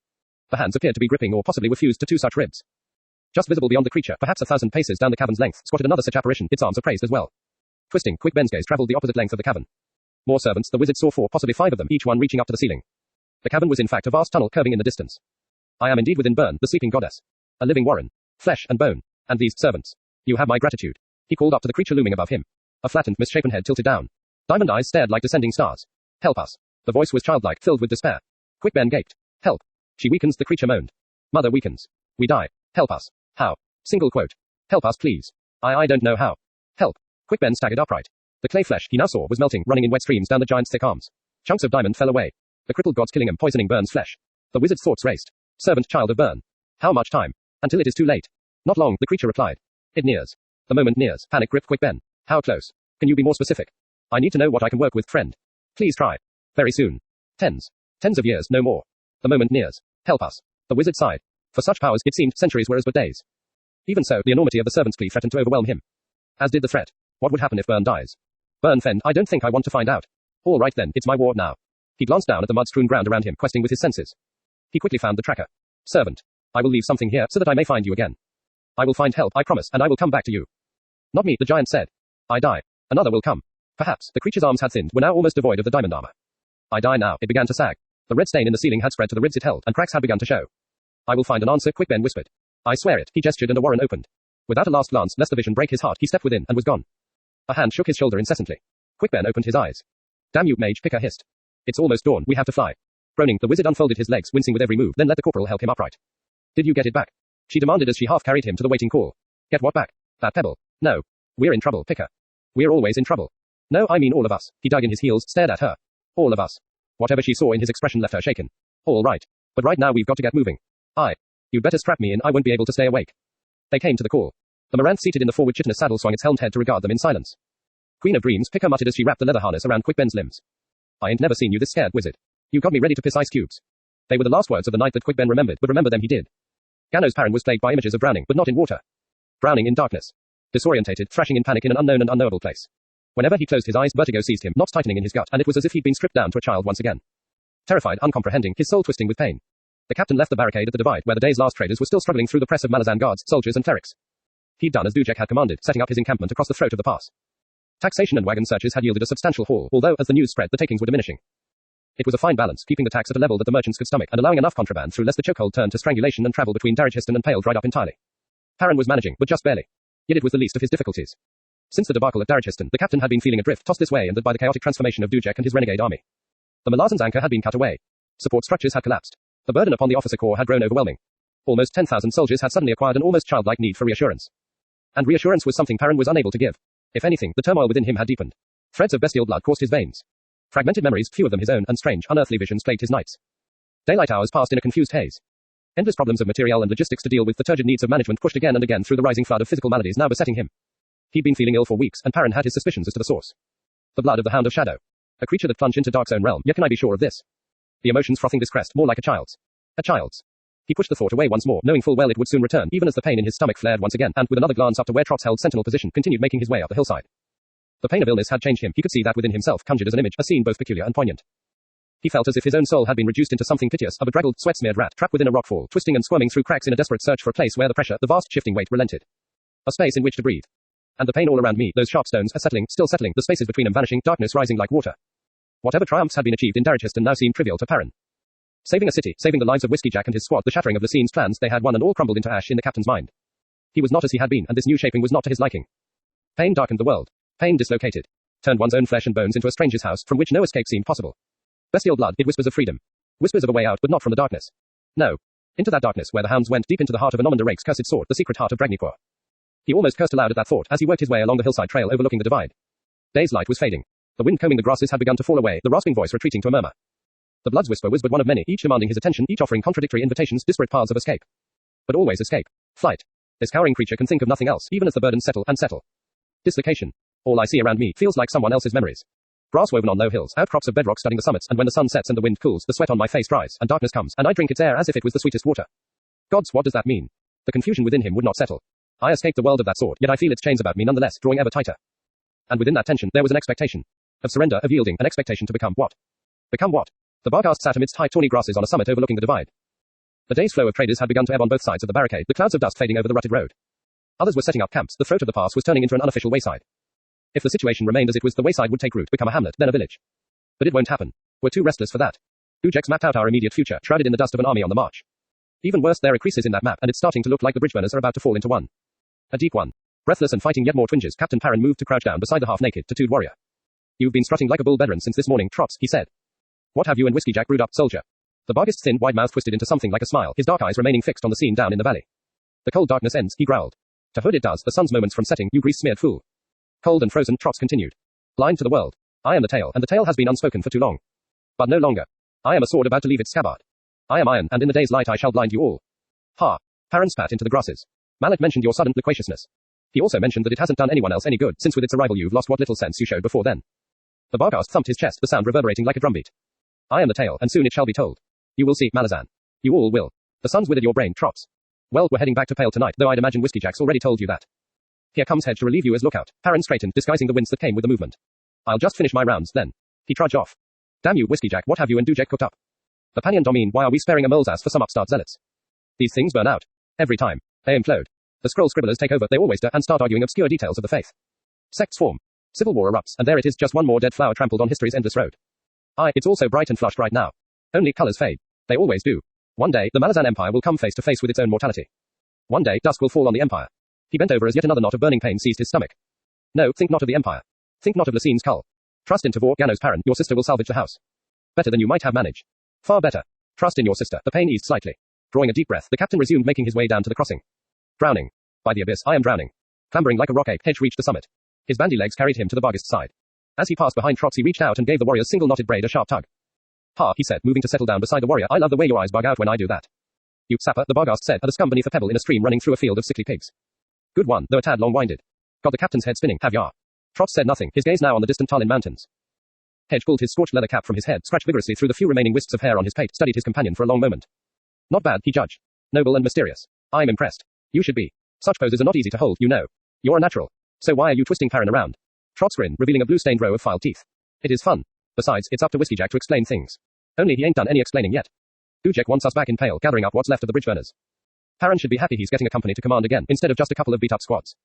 The hands appeared to be gripping or possibly were fused to 2 such ribs. Just visible beyond the creature, perhaps 1,000 paces down the cavern's length, squatted another such apparition, its arms upraised as well. Twisting, Quick Ben's gaze traveled the opposite length of the cavern. More servants, the wizard saw 4, possibly 5 of them, each one reaching up to the ceiling. The cavern was in fact a vast tunnel curving in the distance. I am indeed within Byrne, the sleeping goddess. A living warren. Flesh and bone. And these servants. You have my gratitude. He called up to the creature looming above him. A flattened, misshapen head tilted down. Diamond eyes stared like descending stars. Help us. The voice was childlike, filled with despair. Quick Ben gaped. Help. She weakens, the creature moaned. Mother weakens. We die. Help us. How? Single quote. Help us, please. I don't know how. Help. Quick Ben staggered upright. The clay flesh he now saw was melting, running in wet streams down the giant's thick arms. Chunks of diamond fell away. The crippled gods killing him, poisoning Byrne's flesh. The wizard's thoughts raced. Servant, child of Byrne. How much time? Until it is too late. Not long, the creature replied. It nears. The moment nears. Panic gripped Quick Ben. How close? Can you be more specific? I need to know what I can work with, friend. Please try. Very soon. Tens of years, no more. The moment nears. Help us. The wizard sighed. For such powers, it seemed centuries were as but days. Even so, the enormity of the servant's plea threatened to overwhelm him. As did the threat. What would happen if Byrne dies? Byrne fend, I don't think I want to find out. All right then, it's my war now. He glanced down at the mud-strewn ground around him, questing with his senses. He quickly found the tracker. Servant. I will leave something here, so that I may find you again. I will find help, I promise, and I will come back to you. Not me, the giant said. I die. Another will come. Perhaps, the creature's arms had thinned, were now almost devoid of the diamond armor. I die now, it began to sag. The red stain in the ceiling had spread to the ribs it held, and cracks had begun to show. I will find an answer, Quick Ben whispered. I swear it, he gestured and a warren opened. Without a last glance, lest the vision break his heart, he stepped within, and was gone. A hand shook his shoulder incessantly. Quick Ben opened his eyes. Damn you, mage, Picker hissed. It's almost dawn, we have to fly. Groaning, the wizard unfolded his legs, wincing with every move, then let the corporal help him upright. Did you get it back? She demanded as she half carried him to the waiting call. Get what back? That pebble. No. We're in trouble, Picker. We're always in trouble. No, I mean all of us. He dug in his heels, stared at her. All of us. Whatever she saw in his expression left her shaken. All right. But right now we've got to get moving. You'd better strap me in, I won't be able to stay awake. They came to the call. The Morant seated in the forward chitinous saddle swung its helmed head to regard them in silence. Queen of Dreams, Picker muttered as she wrapped the leather harness around Quick Ben's limbs. I ain't never seen you this scared, wizard. You got me ready to piss ice cubes. They were the last words of the night that Quick Ben remembered, but remember them he did. Gano's parent was plagued by images of drowning, but not in water. Drowning in darkness. Disorientated, thrashing in panic in an unknown and unknowable place. Whenever he closed his eyes, vertigo seized him, knots tightening in his gut, and it was as if he'd been stripped down to a child once again. Terrified, uncomprehending, his soul twisting with pain. The captain left the barricade at the divide where the day's last traders were still struggling through the press of Malazan guards, soldiers and clerics. He'd done as Dujek had commanded, setting up his encampment across the throat of the pass. Taxation and wagon searches had yielded a substantial haul, although, as the news spread, the takings were diminishing. It was a fine balance, keeping the tax at a level that the merchants could stomach, and allowing enough contraband through lest the chokehold turned to strangulation and travel between Darraghiston and Pale dried up entirely. Perrin was managing, but just barely. Yet it was the least of his difficulties. Since the debacle at Darraghiston, the captain had been feeling adrift, tossed this way and that by the chaotic transformation of Dujek and his renegade army. The Malazan's anchor had been cut away. Support structures had collapsed. The burden upon the officer corps had grown overwhelming. Almost 10,000 soldiers had suddenly acquired an almost childlike need for reassurance. And reassurance was something Perrin was unable to give. If anything, the turmoil within him had deepened. Threads of bestial blood coursed his veins. Fragmented memories, few of them his own, and strange, unearthly visions plagued his nights. Daylight hours passed in a confused haze. Endless problems of material and logistics to deal with, the turgid needs of management pushed again and again through the rising flood of physical maladies now besetting him. He'd been feeling ill for weeks, and Perrin had his suspicions as to the source. The blood of the Hound of Shadow. A creature that plunged into Dark's own realm, yet can I be sure of this? The emotions frothing this crest, more like a child's. A child's. He pushed the thought away once more, knowing full well it would soon return, even as the pain in his stomach flared once again, and, with another glance up to where Trots held sentinel position, continued making his way up the hillside. The pain of illness had changed him, he could see that within himself, conjured as an image, a scene both peculiar and poignant. He felt as if his own soul had been reduced into something piteous, a bedraggled, sweat-smeared rat trapped within a rockfall, twisting and squirming through cracks in a desperate search for a place where the pressure, the vast shifting weight, relented. A space in which to breathe. And the pain all around me, those sharp stones, settling, still settling, the spaces between them vanishing, darkness rising like water. Whatever triumphs had been achieved in Darraghiston now seemed trivial to Perrin. Saving a city, saving the lives of Whiskey Jack and his squad, the shattering of Lacine's plans, they had one and all crumbled into ash in the captain's mind. He was not as he had been, and this new shaping was not to his liking. Pain darkened the world. Pain dislocated. Turned one's own flesh and bones into a stranger's house, from which no escape seemed possible. Bestial blood, it whispers of freedom. Whispers of a way out, but not from the darkness. No. Into that darkness where the hounds went, deep into the heart of Anomander Rake's cursed sword, the secret heart of Dragniquor. He almost cursed aloud at that thought, as he worked his way along the hillside trail overlooking the divide. Day's light was fading. The wind combing the grasses had begun to fall away, the rasping voice retreating to a murmur. The blood's whisper was but one of many, each demanding his attention, each offering contradictory invitations, disparate paths of escape. But always escape. Flight. This cowering creature can think of nothing else, even as the burdens settle and settle. Dislocation. All I see around me feels like someone else's memories. Grass woven on low hills, outcrops of bedrock studding the summits, and when the sun sets and the wind cools, the sweat on my face dries, and darkness comes, and I drink its air as if it was the sweetest water. Gods, what does that mean? The confusion within him would not settle. I escaped the world of that sort, yet I feel its chains about me nonetheless, drawing ever tighter. And within that tension, there was an expectation. Of surrender, of yielding, an expectation to become what? Become what? The barghast sat amidst high tawny grasses on a summit overlooking the divide. The day's flow of traders had begun to ebb on both sides of the barricade, the clouds of dust fading over the rutted road. Others were setting up camps, the throat of the pass was turning into an unofficial wayside. If the situation remained as it was, the wayside would take root, become a hamlet, then a village. But it won't happen. We're too restless for that. Dujek's mapped out our immediate future, shrouded in the dust of an army on the march. Even worse, there are creases in that map, and it's starting to look like the bridge burners are about to fall into one. A deep one. Breathless and fighting yet more twinges, Captain Perrin moved to crouch down beside the half-naked, tattooed warrior. You've been strutting like a bull veteran since this morning, Trots, he said. What have you and Whiskey Jack brewed up, soldier? The barghast's thin, wide mouth twisted into something like a smile, his dark eyes remaining fixed on the scene down in the valley. The cold darkness ends, he growled. To hood it does, the sun's moments from setting, you grease-smeared fool. Cold and frozen, Trots continued. Blind to the world. I am the tale, and the tale has been unspoken for too long. But no longer. I am a sword about to leave its scabbard. I am iron, and in the day's light I shall blind you all. Ha. Perrin spat into the grasses. Mallet mentioned your sudden loquaciousness. He also mentioned that it hasn't done anyone else any good, since with its arrival you've lost what little sense you showed before then. The barghast thumped his chest, the sound reverberating like a drumbeat. I am the tale, and soon it shall be told. You will see, Malazan. You all will. The sun's withered your brain, Trots. Well, we're heading back to Pale tonight, though I'd imagine Whiskey Jack's already told you that. Here comes Hedge to relieve you as lookout. Perrin straightened, disguising the wince that came with the movement. I'll just finish my rounds, then. He trudged off. Damn you, Whiskey Jack, what have you and Dujek cooked up? The Panion Domine, why are we sparing a mole's ass for some upstart zealots? These things burn out. Every time. They implode. The scroll scribblers take over, they always do, and start arguing obscure details of the faith. Sects form. Civil war erupts, and there it is, just one more dead flower trampled on history's endless road. It's all so bright and flushed right now. Only colors fade. They always do. One day, the Malazan Empire will come face to face with its own mortality. One day, dusk will fall on the Empire. He bent over as yet another knot of burning pain seized his stomach. No, think not of the Empire. Think not of Lacine's cull. Trust in Tavor, Gano's parent, your sister will salvage the house. Better than you might have managed. Far better. Trust in your sister. The pain eased slightly. Drawing a deep breath, the captain resumed making his way down to the crossing. Drowning. By the abyss, I am drowning. Clambering like a rock ape, Hedge reached the summit. His bandy legs carried him to the Barghest's side. As he passed behind Trotz, he reached out and gave the warrior's single knotted braid a sharp tug. Ha, he said, moving to settle down beside the warrior. I love the way your eyes bug out when I do that. You sapper, the Barghest said, the scum beneath a pebble in a stream running through a field of sickly pigs. Good one, though a tad long-winded. Got the captain's head spinning, have ya? Trotz said nothing, his gaze now on the distant Talin mountains. Hedge pulled his scorched leather cap from his head, scratched vigorously through the few remaining wisps of hair on his pate, studied his companion for a long moment. Not bad, he judged. Noble and mysterious. I'm impressed. You should be. Such poses are not easy to hold, you know. You're a natural. So why are you twisting Perrin around? Trotz grinned, revealing a blue-stained row of filed teeth. It is fun. Besides, it's up to Whiskey Jack to explain things. Only he ain't done any explaining yet. Dujek wants us back in Pale, gathering up what's left of the bridge burners. Perrin should be happy he's getting a company to command again, instead of just a couple of beat-up squads.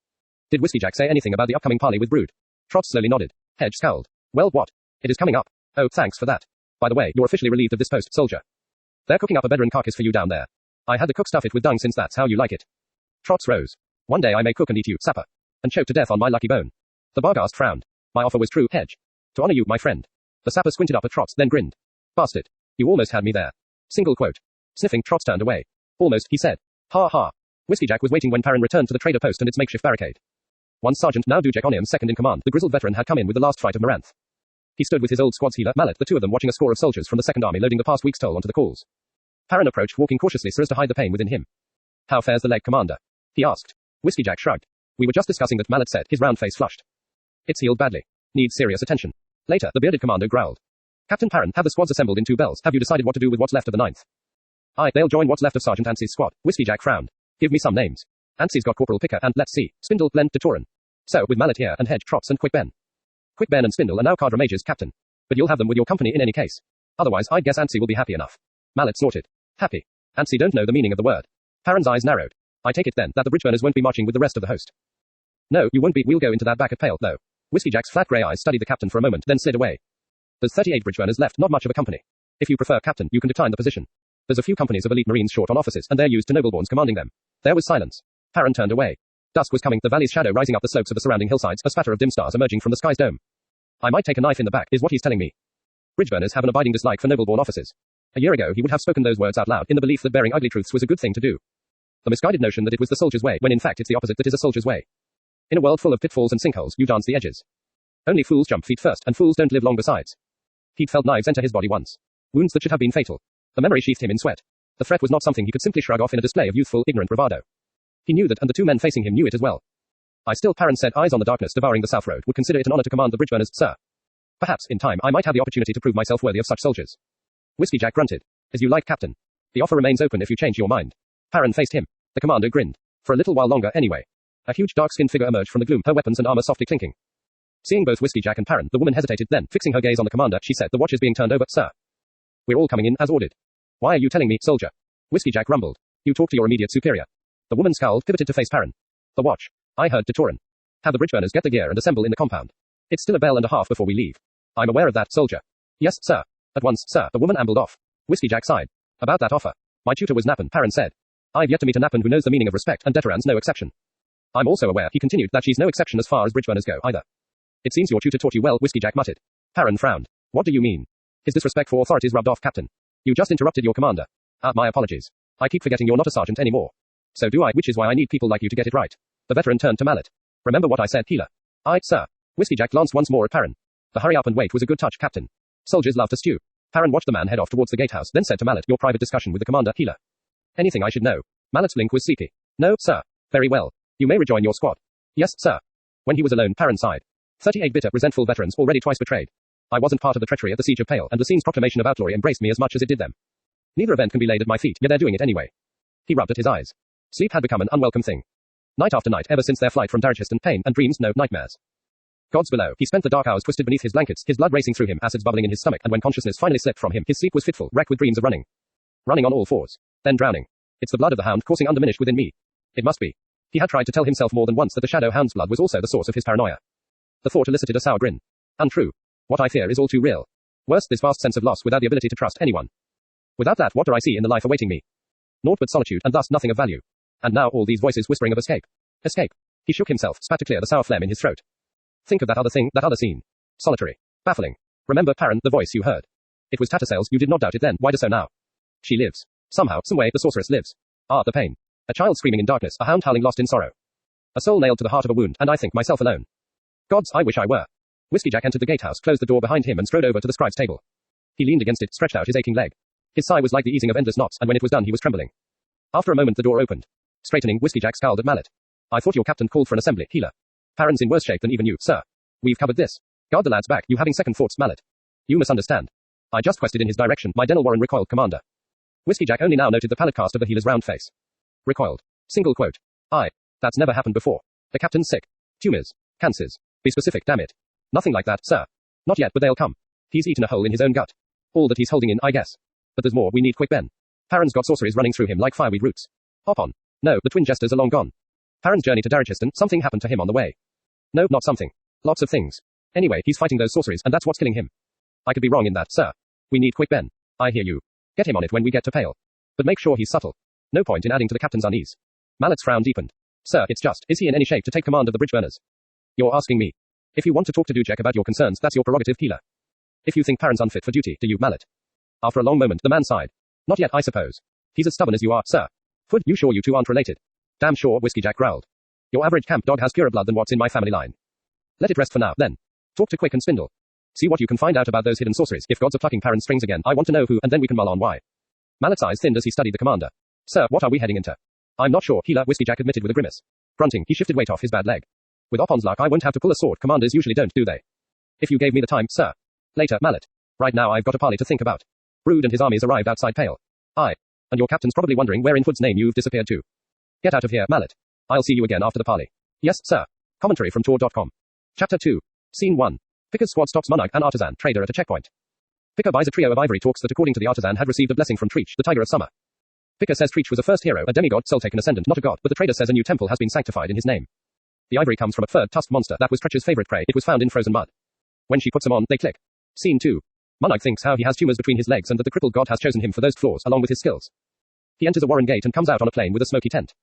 Did Whiskey Jack say anything about the upcoming parley with Brood? Trotz slowly nodded. Hedge scowled. Well, what? It is coming up. Oh, thanks for that. By the way, you're officially relieved of this post, soldier. They're cooking up a bedroom carcass for you down there. I had the cook stuff it with dung since that's how you like it. Trotz rose. One day I may cook and eat you, sapper. And choke to death on my lucky bone. The Barghest frowned. My offer was true, Hedge. To honor you, my friend. The sapper squinted up at Trotz, then grinned. Bastard. You almost had me there. Single quote. Sniffing, Trotz turned away. Almost, he said. Ha ha. Whiskey Jack was waiting when Perrin returned to the trader post and its makeshift barricade. Once Sergeant, now Dujek Onium's second in command, the grizzled veteran had come in with the last fright of Moranth. He stood with his old squad's healer, Mallet, the two of them watching a score of soldiers from the Second Army loading the past week's toll onto the calls. Perrin approached, walking cautiously so as to hide the pain within him. How fares the leg, Commander? He asked. Whiskey Jack shrugged. We were just discussing that, Mallet said, his round face flushed. It's healed badly. Needs serious attention. Later, the bearded commander growled. Captain Perrin, have the squads assembled in two bells? Have you decided what to do with what's left of the 9th? Aye, they'll join what's left of Sergeant Ansie's squad. Whiskey Jack frowned. Give me some names. Ansie's got Corporal Picker and, let's see, Spindle, Blend, Detorin. So, with Mallet here and Hedge, Trotz and Quick Ben. Quick Ben and Spindle are now cadre majors, Captain. But you'll have them with your company in any case. Otherwise, I guess Ansie will be happy enough. Mallet snorted. Happy. Ansie don't know the meaning of the word. Perrin's eyes narrowed. I take it then, that the bridgeburners won't be marching with the rest of the host. No, you won't be. We'll go into that back at Pale, though. Whiskey Jack's flat grey eyes studied the captain for a moment, then slid away. There's 38 bridgeburners left, not much of a company. If you prefer, Captain, you can decline the position. There's a few companies of elite marines short on officers, and they're used to nobleborns commanding them. There was silence. Perrin turned away. Dusk was coming, the valley's shadow rising up the slopes of the surrounding hillsides, a spatter of dim stars emerging from the sky's dome. I might take a knife in the back, is what he's telling me. Bridgeburners have an abiding dislike for nobleborn officers. A year ago he would have spoken those words out loud, in the belief that bearing ugly truths was a good thing to do. The misguided notion that it was the soldier's way, when in fact it's the opposite that is a soldier's way. In a world full of pitfalls and sinkholes, you dance the edges. Only fools jump feet first, and fools don't live long besides. He'd felt knives enter his body once. Wounds that should have been fatal. The memory sheathed him in sweat. The threat was not something he could simply shrug off in a display of youthful, ignorant bravado. He knew that, and the two men facing him knew it as well. I still, Perrin said, eyes on the darkness devouring the south road, would consider it an honor to command the bridgeburners, sir. Perhaps, in time, I might have the opportunity to prove myself worthy of such soldiers. Whiskey Jack grunted. As you like, Captain. The offer remains open if you change your mind. Perrin faced him. The commander grinned. For a little while longer, anyway. A huge dark-skinned figure emerged from the gloom, her weapons and armor softly clinking. Seeing both Whiskey Jack and Perrin, the woman hesitated, then, fixing her gaze on the commander, she said, the watch is being turned over, sir. We're all coming in, as ordered. Why are you telling me, soldier? Whiskey Jack rumbled. You talk to your immediate superior. The woman scowled, pivoted to face Perrin. The watch. I heard Detorin. Have the bridgeburners get the gear and assemble in the compound. It's still a bell and a half before we leave. I'm aware of that, soldier. Yes, sir. At once, sir. The woman ambled off. Whiskey Jack sighed. About that offer. My tutor was Napan, Perrin said. I've yet to meet a Napan who knows the meaning of respect, and Detoran's no exception. I'm also aware, he continued, that she's no exception as far as bridgeburners go, either. It seems your tutor taught you well, Whiskey Jack muttered. Perrin frowned. What do you mean? His disrespect for authorities rubbed off, Captain. You just interrupted your commander. My apologies. I keep forgetting you're not a sergeant anymore. So do I, which is why I need people like you to get it right. The veteran turned to Mallet. Remember what I said, healer. Aye, sir. Whiskey Jack glanced once more at Perrin. The hurry up and wait was a good touch, Captain. Soldiers love to stew. Perrin watched the man head off towards the gatehouse, then said to Mallet, your private discussion with the commander, healer. Anything I should know? Mallet's blink was sleepy. No, sir. Very well. You may rejoin your squad. Yes, sir. When he was alone, Perrin sighed. 38 bitter, resentful veterans, already twice betrayed. I wasn't part of the treachery at the Siege of Pale, and Lacine's proclamation of outlawry embraced me as much as it did them. Neither event can be laid at my feet, yet they're doing it anyway. He rubbed at his eyes. Sleep had become an unwelcome thing. Night after night, ever since their flight from Darajhistan, pain and dreams, no nightmares. Gods below, he spent the dark hours twisted beneath his blankets, his blood racing through him, acids bubbling in his stomach, and when consciousness finally slipped from him, his sleep was fitful, wrecked with dreams of running. Running on all fours. Then drowning. It's the blood of the hound coursing undiminished within me. It must be. He had tried to tell himself more than once that the shadow hound's blood was also the source of his paranoia. The thought elicited a sour grin. Untrue. What I fear is all too real. Worse, this vast sense of loss without the ability to trust anyone. Without that, what do I see in the life awaiting me? Naught but solitude, and thus nothing of value. And now all these voices whispering of escape. Escape. He shook himself, spat to clear the sour phlegm in his throat. Think of that other thing, that other scene. Solitary. Baffling. Remember, Perrin, the voice you heard. It was Tattersales, you did not doubt it then, why do so now? She lives. Somehow, someway, the sorceress lives. Ah, the pain. A child screaming in darkness, a hound howling lost in sorrow. A soul nailed to the heart of a wound, and I think myself alone. Gods, I wish I were. Whiskey Jack entered the gatehouse, closed the door behind him and strode over to the scribe's table. He leaned against it, stretched out his aching leg. His sigh was like the easing of endless knots, and when it was done he was trembling. After a moment the door opened. Straightening, Whiskey Jack scowled at Mallet. I thought your captain called for an assembly, healer. Perrin's in worse shape than even you, sir. We've covered this. Guard the lad's back, you having second thoughts, Mallet. You misunderstand. I just quested in his direction, my Denel Warren recoiled, Commander. Whiskey Jack only now noted the pallid cast of the healer's round face. Recoiled. Single quote. That's never happened before. The captain's sick. Tumors. Cancers. Be specific, damn it. Nothing like that, sir. Not yet, but they'll come. He's eaten a hole in his own gut. All that he's holding in, I guess. But there's more, we need quick Ben. Perrin's got sorceries running through him like fireweed roots. Hop on. No, the twin jesters are long gone. Perrin's journey to Darrichiston, something happened to him on the way. No, not something. Lots of things. Anyway, he's fighting those sorceries, and that's what's killing him. I could be wrong in that, sir. We need quick Ben. I hear you. Get him on it when we get to Pale. But make sure he's subtle. No point in adding to the captain's unease. Mallet's frown deepened. Sir, it's just, is he in any shape to take command of the bridge burners? You're asking me. If you want to talk to Dujek about your concerns, that's your prerogative, healer. If you think Perrin's unfit for duty, do you, Mallet? After a long moment, the man sighed. Not yet, I suppose. He's as stubborn as you are, sir. Foot, you sure you two aren't related? Damn sure, Whiskey Jack growled. Your average camp dog has purer blood than what's in my family line. Let it rest for now, then. Talk to Quick and Spindle. See what you can find out about those hidden sorceries. If gods are plucking Perrin's strings again, I want to know who, and then we can mull on why. Mallet's eyes thinned as he studied the commander. Sir, what are we heading into? I'm not sure, healer, Whiskey Jack admitted with a grimace. Grunting, he shifted weight off his bad leg. With Opon's luck, I won't have to pull a sword. Commanders usually don't, do they? If you gave me the time, sir. Later, Mallet. Right now I've got a parley to think about. Brood and his armies arrived outside Pale. And your captain's probably wondering where in Hood's name you've disappeared to. Get out of here, Mallet. I'll see you again after the parley. Yes, sir. Commentary from Tor.com. Chapter 2. Scene 1. Picker's squad stops Monarch, an artisan trader at a checkpoint. Picker buys a trio of ivory talks that according to the artisan had received a blessing from Treach, the tiger of summer. Picker says Treach was a first hero, a demigod, soul-taken ascendant, not a god, but the trader says a new temple has been sanctified in his name. The ivory comes from a furred, tusked monster that was Treach's favorite prey. It was found in frozen mud. When she puts them on, they click. Scene 2. Monarch thinks how he has tumors between his legs and that the crippled god has chosen him for those flaws, along with his skills. He enters a warren gate and comes out on a plain with a smoky tent.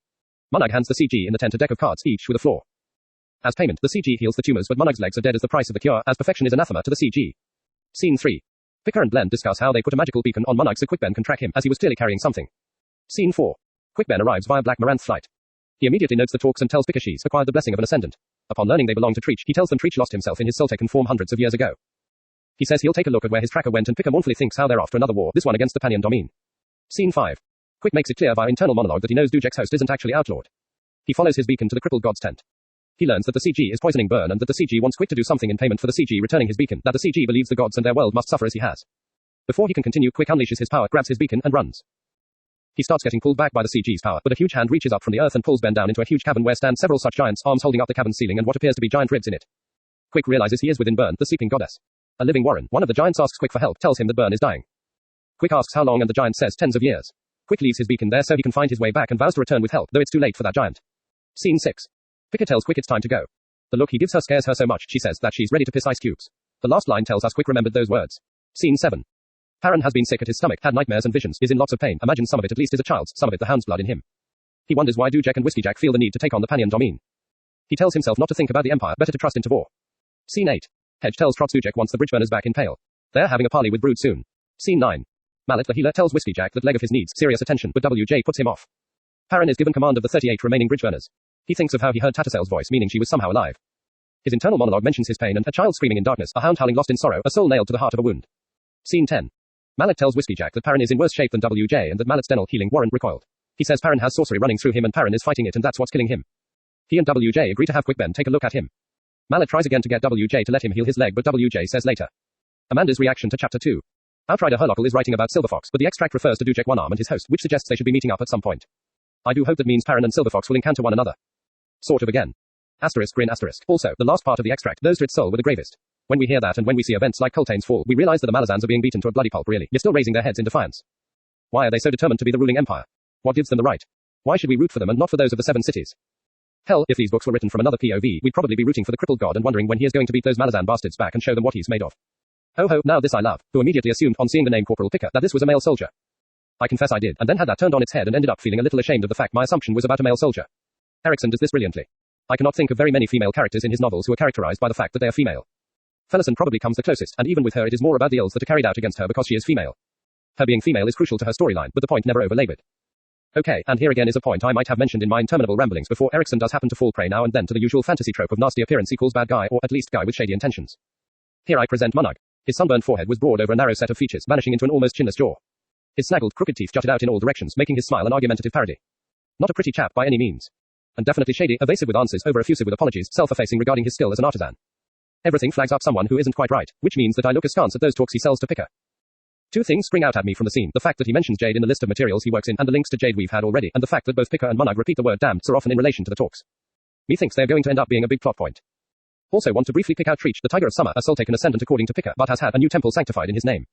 Monarch hands the CG in the tent a deck of cards, each with a flaw. As payment, the CG heals the tumors, but Monarch's legs are dead as the price of the cure, as perfection is anathema to the CG. Scene 3. Picker and Blend discuss how they put a magical beacon on Monarch so Quickben can track him, as he was clearly carrying something. Scene 4. Quickben arrives via Black Maranth flight. He immediately notes the talks and tells Picker she's acquired the blessing of an ascendant. Upon learning they belong to Treach, he tells them Treach lost himself in his soul-taken form hundreds of years ago. He says he'll take a look at where his tracker went, and Picker mournfully thinks how they're after another war, this one against the Panion Domine. Scene 5. Quick makes it clear via internal monologue that he knows Dujek's host isn't actually outlawed. He follows his beacon to the crippled god's tent. He learns that the CG is poisoning Burn and that the CG wants Quick to do something in payment for the CG returning his beacon, that the CG believes the gods and their world must suffer as he has. Before he can continue, Quick unleashes his power, grabs his beacon, and runs. He starts getting pulled back by the CG's power, but a huge hand reaches up from the earth and pulls Ben down into a huge cavern where stand several such giants, arms holding up the cavern ceiling and what appears to be giant ribs in it. Quick realizes he is within Burn, the sleeping goddess. A living warren. One of the giants asks Quick for help, tells him that Burn is dying. Quick asks how long and the giant says tens of years. Quick leaves his beacon there so he can find his way back and vows to return with help, though it's too late for that giant. Scene 6. Picker tells Quick it's time to go. The look he gives her scares her so much, she says that she's ready to piss ice cubes. The last line tells us Quick remembered those words. Scene 7. Perrin has been sick at his stomach, had nightmares and visions, is in lots of pain, imagine some of it at least is a child's, some of it the hound's blood in him. He wonders why Dujek and Whiskey Jack feel the need to take on the Panion Domine. He tells himself not to think about the Empire, better to trust into war. Scene 8. Hedge tells Trots Dujek wants the bridgeburners back in Pale. They're having a parley with Brood soon. Scene 9. Mallet the healer tells Whiskey Jack that leg of his needs serious attention, but WJ puts him off. Perrin is given command of the 38 remaining bridgeburners. He thinks of how he heard Tattersail's voice, meaning she was somehow alive. His internal monologue mentions his pain and a child screaming in darkness, a hound howling lost in sorrow, a soul nailed to the heart of a wound. Scene 10. Mallet tells Whiskey Jack that Perrin is in worse shape than WJ and that Mallet's dental healing warren recoiled. He says Perrin has sorcery running through him and Perrin is fighting it and that's what's killing him. He and WJ agree to have Quickben take a look at him. Mallet tries again to get WJ to let him heal his leg, but WJ says later. Amanda's reaction to Chapter 2. Outrider Herlockle is writing about Silverfox, but the extract refers to Dujek One-Arm and his host, which suggests they should be meeting up at some point. I do hope that means Perrin and Silverfox will encounter one another. Sort of again. Asterisk grin asterisk. Also, the last part of the extract, those to its soul were the gravest. When we hear that and when we see events like Coltane's fall, we realize that the Malazans are being beaten to a bloody pulp really, yet still raising their heads in defiance. Why are they so determined to be the ruling empire? What gives them the right? Why should we root for them and not for those of the 7 cities? Hell, if these books were written from another POV, we'd probably be rooting for the crippled god and wondering when he is going to beat those Malazan bastards back and show them what he's made of. Ho ho, now this I love, who immediately assumed on seeing the name Corporal Picker that this was a male soldier. I confess I did, and then had that turned on its head and ended up feeling a little ashamed of the fact my assumption was about a male soldier. Erikson does this brilliantly. I cannot think of very many female characters in his novels who are characterized by the fact that they are female. Felison probably comes the closest, and even with her it is more about the ills that are carried out against her because she is female. Her being female is crucial to her storyline, but the point never overlabored. Okay, and here again is a point I might have mentioned in my interminable ramblings before. Erikson does happen to fall prey now and then to the usual fantasy trope of nasty appearance equals bad guy, or at least guy with shady intentions. Here I present Munag. His sunburned forehead was broad over a narrow set of features, vanishing into an almost chinless jaw. His snaggled, crooked teeth jutted out in all directions, making his smile an argumentative parody. Not a pretty chap by any means. And definitely shady, evasive with answers, over-effusive with apologies, self-effacing regarding his skill as an artisan. Everything flags up someone who isn't quite right, which means that I look askance at those talks he sells to Picker. Two things spring out at me from the scene: the fact that he mentions Jade in the list of materials he works in, and the links to Jade we've had already, and the fact that both Picker and Munag repeat the word damned so often in relation to the talks. Methinks they're going to end up being a big plot point. Also want to briefly pick out Treach, the Tiger of Summer, a soul-taken ascendant according to Picker, but has had a new temple sanctified in his name.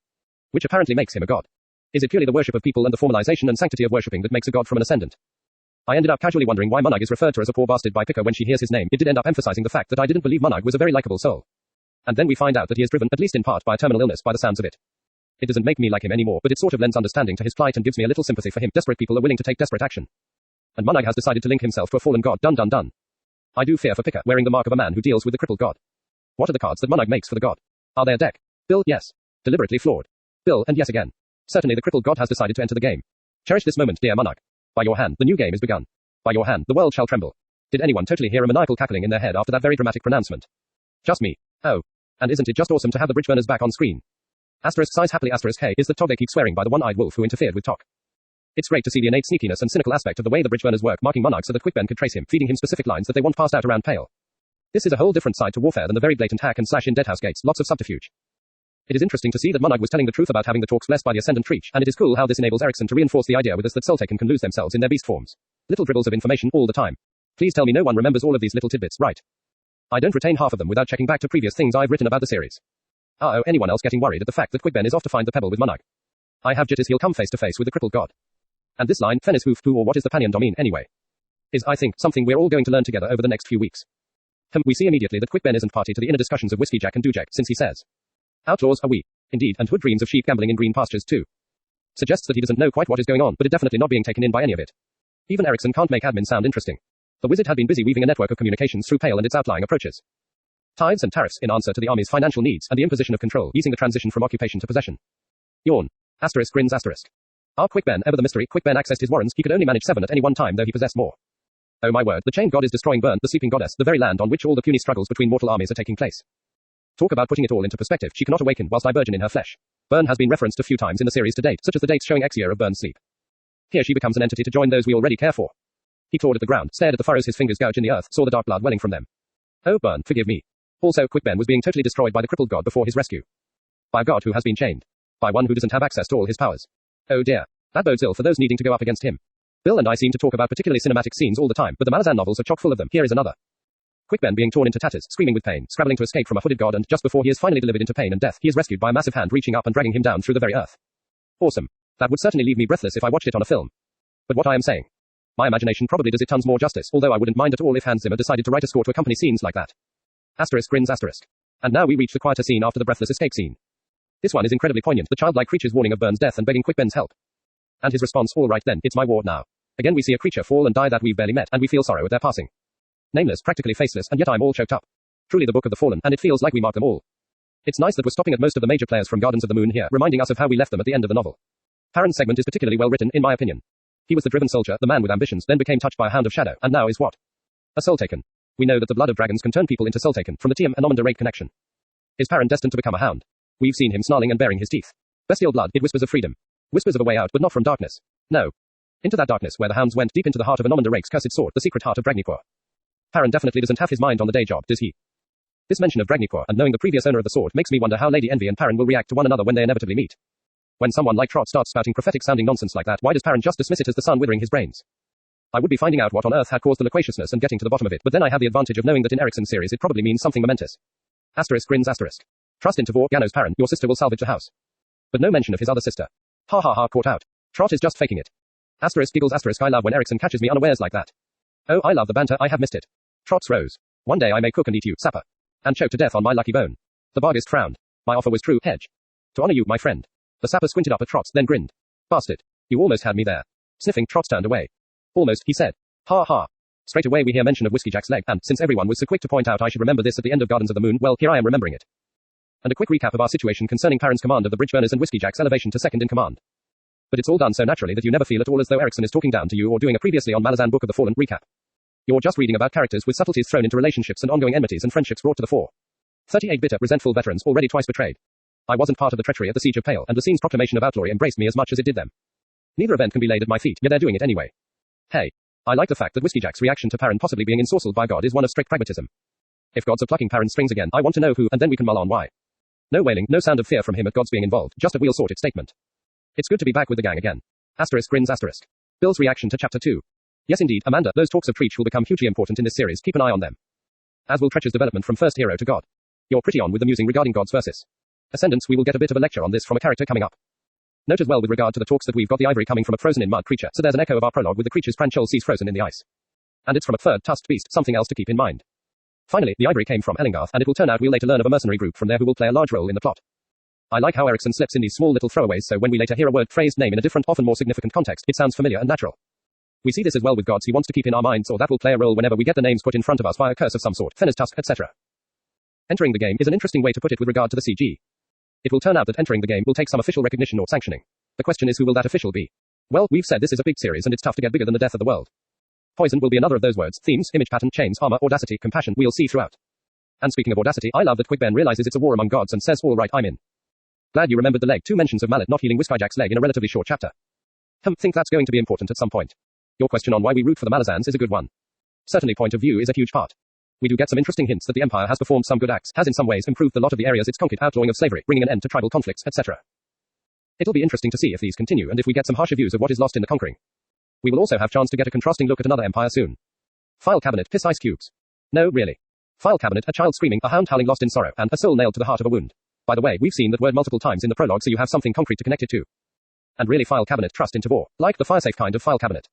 Which apparently makes him a god. Is it purely the worship of people and the formalization and sanctity of worshipping that makes a god from an ascendant? I ended up casually wondering why Munag is referred to as a poor bastard by Picker when she hears his name. It did end up emphasizing the fact that I didn't believe Munag was a very likable soul. And then we find out that he is driven, at least in part, by a terminal illness by the sounds of it. It doesn't make me like him anymore, but it sort of lends understanding to his plight and gives me a little sympathy for him. Desperate people are willing to take desperate action. And Munag has decided to link himself to a fallen god. Dun dun dun. I do fear for Picker, wearing the mark of a man who deals with the crippled god. What are the cards that Munag makes for the god? Are they a deck? Bill, yes. Deliberately flawed. Bill, and yes again. Certainly the crippled god has decided to enter the game. Cherish this moment, dear Munag. By your hand, the new game is begun. By your hand, the world shall tremble. Did anyone totally hear a maniacal cackling in their head after that very dramatic pronouncement? Just me. Oh. And isn't it just awesome to have the bridge burners back on screen? Asterisk size happily asterisk hey is the Tog they keep swearing by the one-eyed wolf who interfered with Tok. It's great to see the innate sneakiness and cynical aspect of the way the bridge burners work, marking Munag so that Quickben could trace him, feeding him specific lines that they want passed out around Pale. This is a whole different side to warfare than the very blatant hack and slash in Deadhouse Gates, lots of subterfuge. It is interesting to see that Munag was telling the truth about having the talks blessed by the Ascendant Treach, and it is cool how this enables Erikson to reinforce the idea with us that Soul-Taken can lose themselves in their beast forms. Little dribbles of information all the time. Please tell me no one remembers all of these little tidbits, right? I don't retain half of them without checking back to previous things I've written about the series. Anyone else getting worried at the fact that Quickben is off to find the pebble with Munag? I have jitters he'll come face to face with the crippled god. And this line, Fennis hoof who or what is the Panion Domine anyway? Is, I think, something we're all going to learn together over the next few weeks. We see immediately that Quickben isn't party to the inner discussions of Whiskey Jack and Dujek, since he says, outlaws are we. Indeed, and Hood dreams of sheep gambling in green pastures too. Suggests that he doesn't know quite what is going on, but it definitely not being taken in by any of it. Even Erikson can't make admin sound interesting. The wizard had been busy weaving a network of communications through Pale and its outlying approaches. Tithes and tariffs in answer to the army's financial needs, and the imposition of control, easing the transition from occupation to possession. Yawn. Asterisk grins asterisk. Our Quickben, ever the mystery, Quickben accessed his warrens, he could only manage 7 at any one time though he possessed more. Oh my word, the chained god is destroying Bern, the sleeping goddess, the very land on which all the puny struggles between mortal armies are taking place. Talk about putting it all into perspective, she cannot awaken whilst I burgeon in her flesh. Bern has been referenced a few times in the series to date, such as the dates showing X year of Bern's sleep. Here she becomes an entity to join those we already care for. He clawed at the ground, stared at the furrows his fingers gouge in the earth, saw the dark blood welling from them. Oh Bern, forgive me. Also, Quickben was being totally destroyed by the crippled god before his rescue. By a god who has been chained. By one who doesn't have access to all his powers. Oh dear. That bodes ill for those needing to go up against him. Bill and I seem to talk about particularly cinematic scenes all the time, but the Malazan novels are chock full of them. Here is another. Quickben being torn into tatters, screaming with pain, scrabbling to escape from a hooded god, and just before he is finally delivered into pain and death, he is rescued by a massive hand reaching up and dragging him down through the very earth. Awesome. That would certainly leave me breathless if I watched it on a film. But what I am saying. My imagination probably does it tons more justice, although I wouldn't mind at all if Hans Zimmer decided to write a score to accompany scenes like that. Asterisk grins asterisk. And now we reach the quieter scene after the breathless escape scene. This one is incredibly poignant, the childlike creature's warning of Bern's death and begging Quickben's help. And his response, all right then, it's my war now. Again we see a creature fall and die that we've barely met, and we feel sorrow at their passing. Nameless, practically faceless, and yet I'm all choked up. Truly the Book of the Fallen, and it feels like we mark them all. It's nice that we're stopping at most of the major players from Gardens of the Moon here, reminding us of how we left them at the end of the novel. Perrin's segment is particularly well written, in my opinion. He was the driven soldier, the man with ambitions, then became touched by a hound of shadow, and now is what? A Soul-Taken. We know that the blood of dragons can turn people into Soul-Taken, from the Tiam and Omander raid connection. Is Perrin destined to become a hound? We've seen him snarling and baring his teeth. Bestial blood, it whispers of freedom. Whispers of a way out, but not from darkness. No. Into that darkness where the hounds went, deep into the heart of Omander Rake's cursed sword, the secret heart of Dragniquor. Perrin definitely doesn't have his mind on the day job, does he? This mention of Dragniquor, and knowing the previous owner of the sword, makes me wonder how Lady Envy and Perrin will react to one another when they inevitably meet. When someone like Trot starts spouting prophetic-sounding nonsense like that, why does Perrin just dismiss it as the sun withering his brains? I would be finding out what on earth had caused the loquaciousness and getting to the bottom of it, but then I have the advantage of knowing that in Erikson's series it probably means something momentous. Asterisk grins asterisk. Trust in Tavor, Ganos Perrin, your sister will salvage the house. But no mention of his other sister. Ha ha ha, caught out. Trot is just faking it. Asterisk giggles asterisk I love when Erikson catches me unawares like that. Oh, I love the banter, I have missed it. Trot's rose. One day I may cook and eat you, sapper. And choke to death on my lucky bone. The barghest frowned. My offer was true, Hedge. To honor you, my friend. The sapper squinted up at Trot, then grinned. Bastard. You almost had me there. Sniffing, Trot turned away. Almost, he said. Ha ha. Straight away we hear mention of Whiskey Jack's leg, and since everyone was so quick to point out I should remember this at the end of Gardens of the Moon, well, here I am remembering it. And a quick recap of our situation concerning Perrin's command of the bridge burners and Whiskey Jack's elevation to second in command. But it's all done so naturally that you never feel at all as though Erikson is talking down to you or doing a previously on Malazan Book of the Fallen recap. You're just reading about characters with subtleties thrown into relationships and ongoing enmities and friendships brought to the fore. 38 bitter, resentful veterans already twice betrayed. I wasn't part of the treachery at the Siege of Pale, and the scene's proclamation of outlawry embraced me as much as it did them. Neither event can be laid at my feet, yet they're doing it anyway. Hey. I like the fact that Whiskey Jack's reaction to Perrin possibly being ensorcelled by God is one of strict pragmatism. If God's are plucking Perrin's strings again, I want to know who, and then we can mull on why. No wailing, no sound of fear from him at God's being involved, just a well-sorted statement. It's good to be back with the gang again. Asterisk grins asterisk. Bill's reaction to Chapter 2. Yes indeed, Amanda, those talks of Treach will become hugely important in this series, keep an eye on them. As will Treach's development from first hero to God. You're pretty on with the musing regarding God's verses. Ascendants, we will get a bit of a lecture on this from a character coming up. Note as well with regard to the talks that we've got the ivory coming from a frozen-in-mud creature, so there's an echo of our prologue with the creature's Pranchol sees frozen in the ice. And it's from a third tusked beast, something else to keep in mind. Finally, the ivory came from Ellingarth, and it will turn out we'll later learn of a mercenary group from there who will play a large role in the plot. I like how Erikson slips in these small little throwaways so when we later hear a word, phrase, name in a different, often more significant context, it sounds familiar and natural. We see this as well with gods he wants to keep in our minds or that will play a role whenever we get the names put in front of us via curse of some sort, Fenner's tusk, etc. Entering the game is an interesting way to put it with regard to the CG. It will turn out that entering the game will take some official recognition or sanctioning. The question is who will that official be? Well, we've said this is a big series and it's tough to get bigger than the death of the world. Poison will be another of those words, themes, image pattern, chains, armor, audacity, compassion, we'll see throughout. And speaking of audacity, I love that Quick Ben realizes it's a war among gods and says, all right, I'm in. Glad you remembered the leg. 2 mentions of Mallet not healing Whiskeyjack's leg in a relatively short chapter. Think that's going to be important at some point. Your question on why we root for the Malazans is a good one. Certainly point of view is a huge part. We do get some interesting hints that the Empire has performed some good acts, has in some ways improved the lot of the areas it's conquered, outlawing of slavery, bringing an end to tribal conflicts, etc. It'll be interesting to see if these continue and if we get some harsher views of what is lost in the conquering. We will also have chance to get a contrasting look at another empire soon. File cabinet, piss ice cubes. No, really. File cabinet, a child screaming, a hound howling lost in sorrow, and a soul nailed to the heart of a wound. By the way, we've seen that word multiple times in the prologue so you have something concrete to connect it to. And really file cabinet trust into war, like the firesafe kind of file cabinet.